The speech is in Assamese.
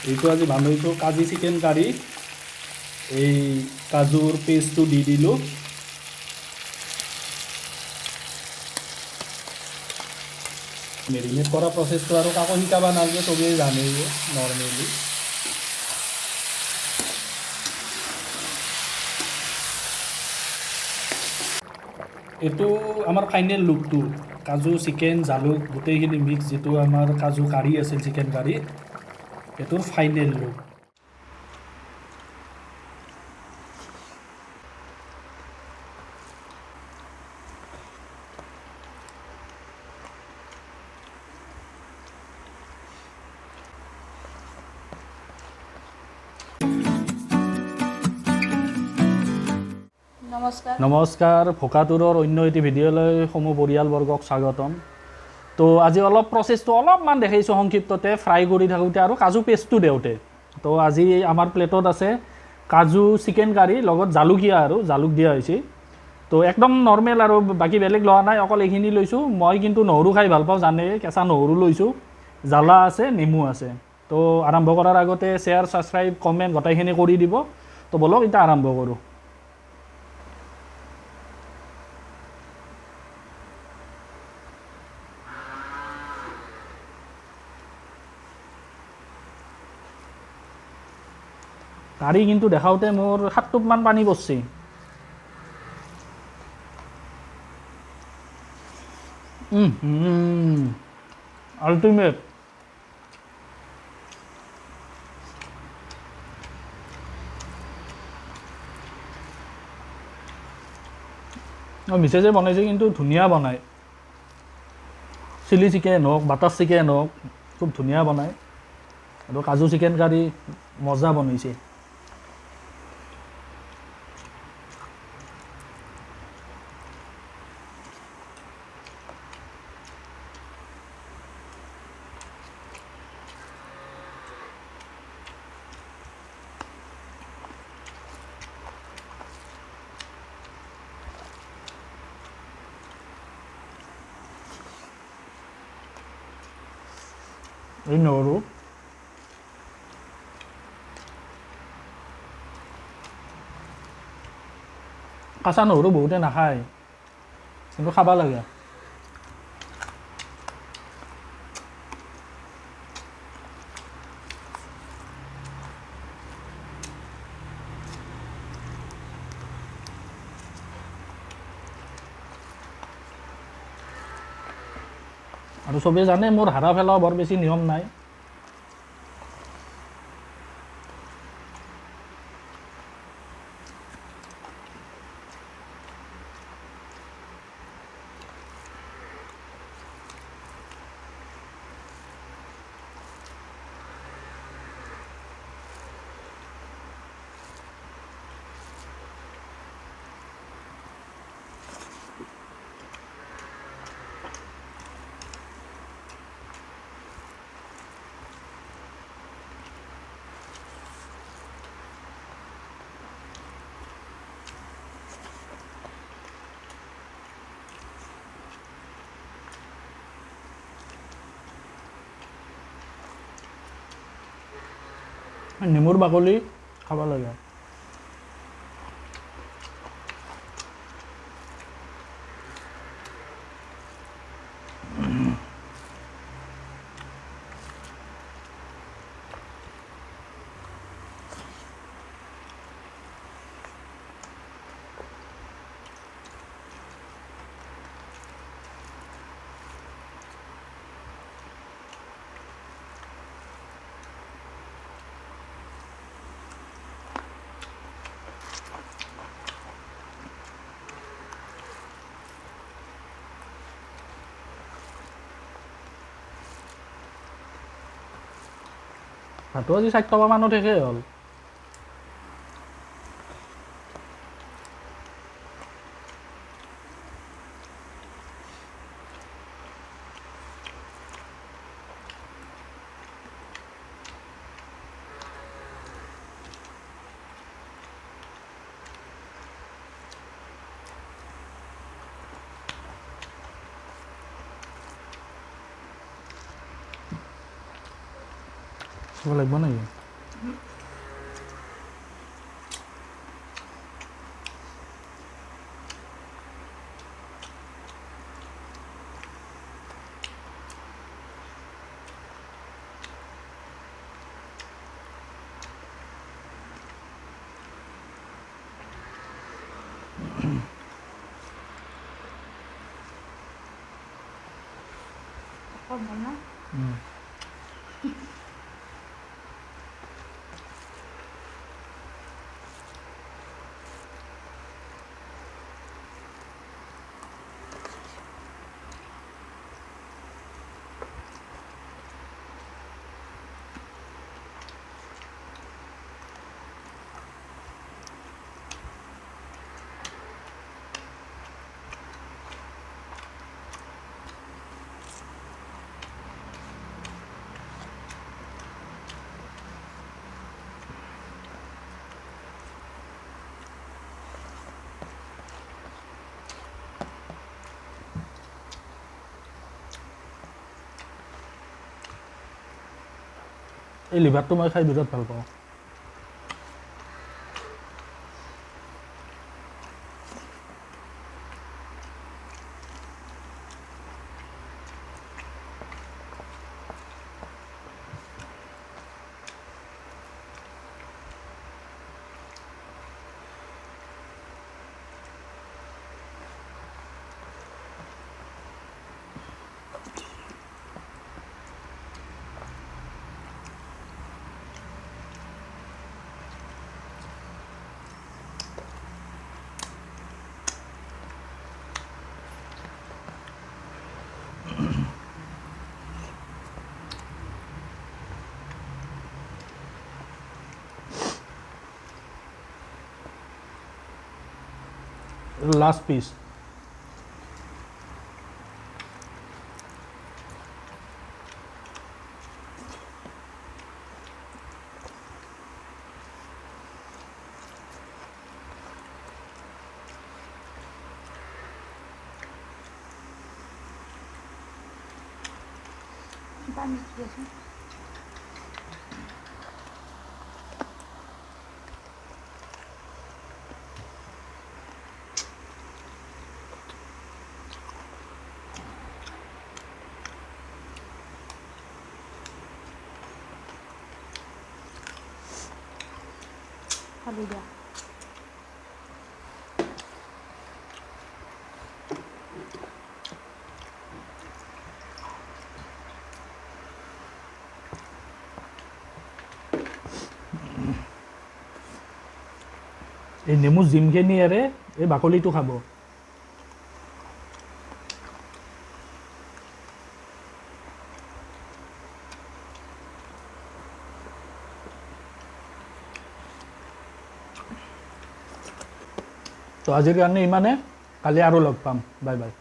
এইটো আজি বানাইছোঁ কাজি চিকেন কাৰী। এই কাজুৰ পেষ্টটো দি দিলোঁ। মেৰিনেট কৰা প্ৰচেছটো আৰু কাকো শিকাব নালাগে, চবেই জানেই নৰ্মেলি। এইটো আমাৰ ফাইনেল লুকটো, কাজু চিকেন জালুক গোটেইখিনি মিক্স, যিটো আমাৰ কাজু কাৰী আছিল চিকেন কাৰী, এইটোৰ ফাইনেল লুক। নমস্কাৰ, ভোকাতুৰৰ অন্য এটি ভিডিঅ'লৈ সমূহ পৰিয়ালবৰ্গক স্বাগতম। তো আজি অলপ প্ৰচেছটো অলপমান দেখাইছোঁ সংক্ষিপ্ততে, ফ্ৰাই কৰি থাকোঁতে আৰু কাজু পেষ্টটো দেওঁতে। তো আজি আমাৰ প্লেটত আছে কাজু চিকেন কাৰী, লগত জালুকীয়া আৰু জালুক দিয়া হৈছে। তো একদম নৰ্মেল আৰু বাকী বেলেগ লোৱা নাই, অকল এইখিনি লৈছোঁ। মই কিন্তু নহৰু খাই ভাল পাওঁ জানে, কেঁচা নহৰু লৈছোঁ, জ্বালা আছে, নেমু আছে। তো আৰম্ভ কৰাৰ আগতে শ্বেয়াৰ, ছাবস্ক্ৰাইব, কমেণ্ট গোটেইখিনি কৰি দিব। তো বলক এতিয়া আৰম্ভ কৰোঁ। কাৰী কিন্তু দেখাওঁতে মোৰ 7 টোপমান পানী পৰছি। আল্টিমেট। মিছেছে বনাইছে কিন্তু ধুনীয়া বনায়। চিলি চিকেন হওক, বাটাৰ চিকেন হওক, খুব ধুনীয়া বনায়। আৰু কাজু চিকেন কাৰী মজা বনাইছে। এই নহৰু কাঁচা নহৰু বহুতে নাখায়, কিন্তু খাব লাগে। আৰু চবেই জানে মোৰ হাৰা ফেলাও বৰ বেছি নিয়ম নাই। নেমুৰ বাকলি খাব লাগে। ভাতো আজি 4 টকা মানত শেষেই হ'ল। খাব লাগিব নেকি? Không muốn lắm. এই লিভাৰটো মই খাই বিৰাট ভাল পাওঁ। Last piece. Paano siya? Halo dia. এই নেমু জিমখিনিয়েৰে এই বাকলিটো খাব। তো আজিৰ কাৰণে ইমানে, কালি আৰু লগ পাম। Bye bye.